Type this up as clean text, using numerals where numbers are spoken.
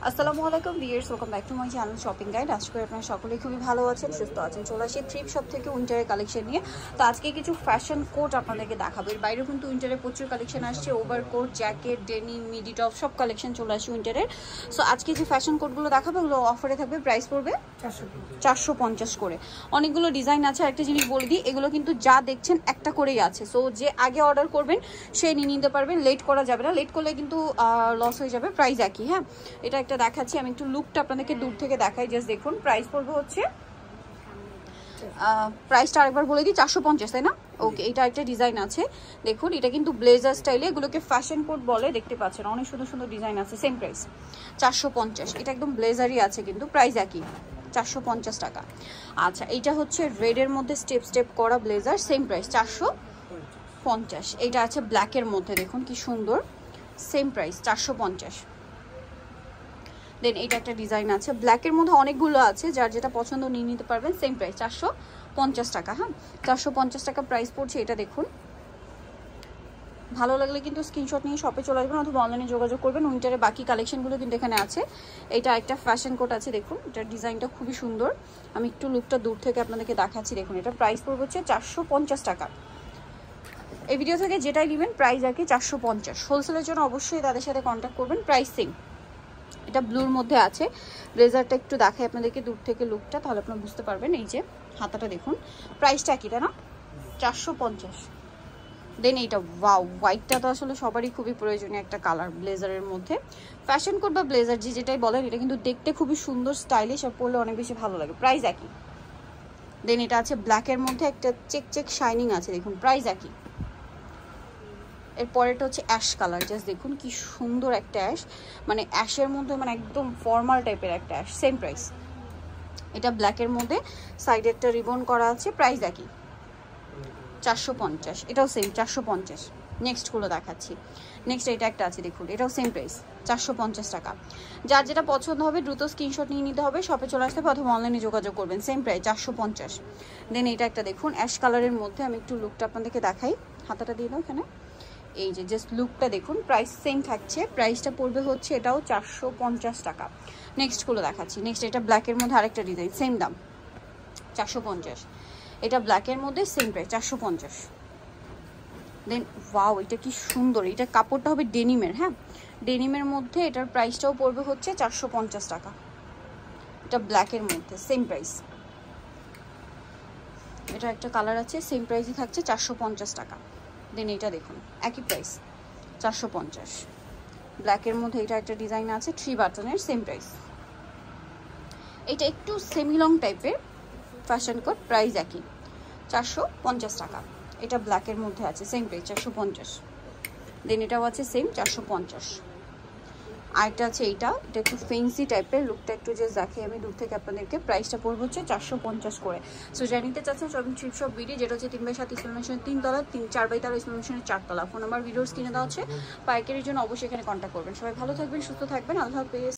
আসসালামু আলাইকুম viewers, welcome back to my channel shopping guide. আশা করি আপনারা সকলেই খুবই ভালো আছেন, সুস্থ আছেন। চলে আসি থ্রিপ শপ থেকে উইন্টারের কালেকশন নিয়ে। তো আজকে কিছু ফ্যাশন কোট আপনাদেরকে দেখাবো। এর বাইরেও কিন্তু উইন্টারের প্রচুর কালেকশন আসছে, ওভারকোট, জ্যাকেট, ডেনিম, মিডি টপ সব কালেকশন চলে আসছে উইন্টারের। সো আজকে যে ফ্যাশন কোটগুলো দেখাবো ওগুলো অফারে থাকবে, প্রাইস পড়বে 450 করে। অনেকগুলো ডিজাইন আছে। একটা জিনিস বলে দিই, এগুলো কিন্তু যা দেখছেন একটা করেই আছে। সো যে আগে অর্ডার করবেন সে নিয়ে নিতে পারবেন, লেট করা যাবে না। লেট করলে কিন্তু লস হয়ে যাবে। প্রাইস একই। হ্যাঁ, এটা একটা দেখাচ্ছি, আমি একটু লুকটা আপনাদেরকে দূর থেকে দেখাই। জাস্ট দেখুন, প্রাইস পড়বে হচ্ছে, প্রাইসটা আরেকবার বলে দিই, 450, তাই না? ওকে, এটা একটা ডিজাইন আছে দেখুন। এটা কিন্তু ব্লেজার স্টাইলে, এগুলোকে ফ্যাশন কোট বলে। দেখতে পাচ্ছেন অনেক সুন্দর সুন্দর ডিজাইন আছে। Same price 450। এটা একদম ব্লেজারই আছে, কিন্তু প্রাইস একই, 450 টাকা। আচ্ছা, এইটা হচ্ছে রেডের মধ্যে স্টেপ স্টেপ করা ব্লেজার, সেম প্রাইস 450। এইটা আছে ব্ল্যাকের মধ্যে, দেখুন কি সুন্দর, সেম প্রাইস 450। দেন এটা একটা ডিজাইন আছে ব্ল্যাকের মধ্যে, অনেকগুলো আছে, যার যেটা পছন্দ নিয়ে নিতে পারবেন। সেম প্রাইস 450 টাকা। হ্যাঁ, 450 টাকা প্রাইস পড়ছে। এটা দেখুন, ভালো লাগলে কিন্তু স্ক্রিনশট নিয়ে শপে চলে আসবেন অথবা অনলাইনে যোগাযোগ করবেন। উইন্টারের বাকি কালেকশনগুলো কিন্তু এখানে আছে। এটা একটা ফ্যাশন কোট আছে, দেখুন এটার ডিজাইনটা খুবই সুন্দর। আমি একটু লুকটা দূর থেকে আপনাদেরকে দেখাচ্ছি। দেখুন, এটা প্রাইস পড়বে হচ্ছে 450 টাকা। এই ভিডিও থেকে যেটাই নেবেন প্রাইস আর কি 450। হোলসেলের জন্য অবশ্যই তাদের সাথে কন্ট্যাক্ট করবেন। Price same. এটা ব্লুর মধ্যে আছে। ব্লেজারটা একটু দেখাই আপনাদেরকে দূর থেকে লুকটা, তাহলে আপনারা বুঝতে পারবেন। এই যে হাতাটা দেখুন, প্রাইসটা কি, তাই না? 450। দেন এইটা, ওয়াও, হোয়াইটটা তো আসলে সবারই খুবই প্রয়োজনীয় একটা কালার ব্লেজারের মধ্যে। ফ্যাশন কোট বা ব্লেজার যে যেটাই বলেন, এটা কিন্তু দেখতে খুবই সুন্দর, স্টাইলিশ, আর পরলে অনেক বেশি ভালো লাগে। প্রাইস একই। দেন এটা আছে ব্ল্যাকের মধ্যে, একটা চেক চেক শাইনিং আছে, দেখুন প্রাইস একই। এরপরেটা হচ্ছে অ্যাশ কালার, জাস্ট দেখুন কি সুন্দর একটা অ্যাশ, মানে অ্যাশের মধ্যে মানে একদম ফর্মাল টাইপের একটা অ্যাশ। Same price. এটা ব্ল্যাকের মধ্যে সাইডে একটা রিবন করা আছে, প্রাইস একই 450। এটাও সেম 450। নেক্সটগুলো দেখাচ্ছি। নেক্সট এটা একটা আছে, দেখুন এটাও সেম প্রাইস 450 টাকা। যার যেটা পছন্দ হবে দ্রুত স্ক্রিনশট নিয়ে নিতে হবে, শপে চলে আসতে হবে অথবা অনলাইনে যোগাযোগ করবেন। Same price 450। দেন এটা একটা দেখুন অ্যাশ কালারের মধ্যে, আমি একটু লুকটা আপনাদেরকে দেখাই। হাতাটা দিয়ে দাও এখানে। এই যে জাস্ট লুকটা দেখুন, প্রাইস সেম থাকছে। প্রাইসটা পড়বে হচ্ছে এটাও 450 টাকা। নেক্সটগুলো দেখাচ্ছি। নেক্সট এটা ব্ল্যাকের মধ্যে আরেকটা ডিজাইন, সেম দাম 450। এটা ব্ল্যাকের মধ্যে সেম প্রাইস 450। দেন ওয়াও, এটা কি সুন্দর, এটা কাপড়টা হবে ডেনিমের। হ্যাঁ, ডেনিমের মধ্যে এটার প্রাইসটাও পড়বে হচ্ছে 450 টাকা। এটা ব্ল্যাকের মধ্যে সেম প্রাইস। এটা একটা কালার আছে, সেম প্রাইসই থাকছে 450 টাকা। দেন এটা দেখুন একই প্রাইস 450। ব্ল্যাকের মধ্যে এটা একটা ডিজাইন আছে 3 বাটনের, সেম প্রাইস। এটা একটু সেমি লং টাইপের ফ্যাশন কোট, প্রাইস একই 450 টাকা। এটা ব্ল্যাকের মধ্যে আছে, সেম প্রাইস 450। দেন এটাও আছে সেম 450। আরেকটা আছে এটা একটু ফেন্সি টাইপের, লুকটা একটু যে দেখে আমি দূর থেকে আপনাদেরকে। প্রাইসটা পড়বে হচ্ছে 450 করে। সো যা নিতে চাচ্ছেন শপিং ট্রিপ শপ বিডি, যেটা হচ্ছে 3/7 ইসলামেশনের 3 তলা, 4/13 ইসলামেশনের 4 তলা। ফোন নাম্বার ভিডিওস কিনে দেওয়া হচ্ছে। পাইকারির জন্য অবশ্যই এখানে কন্ট্যাক্ট করবেন। সবাই ভালো থাকবেন, সুস্থ থাকবেন, আল্লাহ হাফেজ।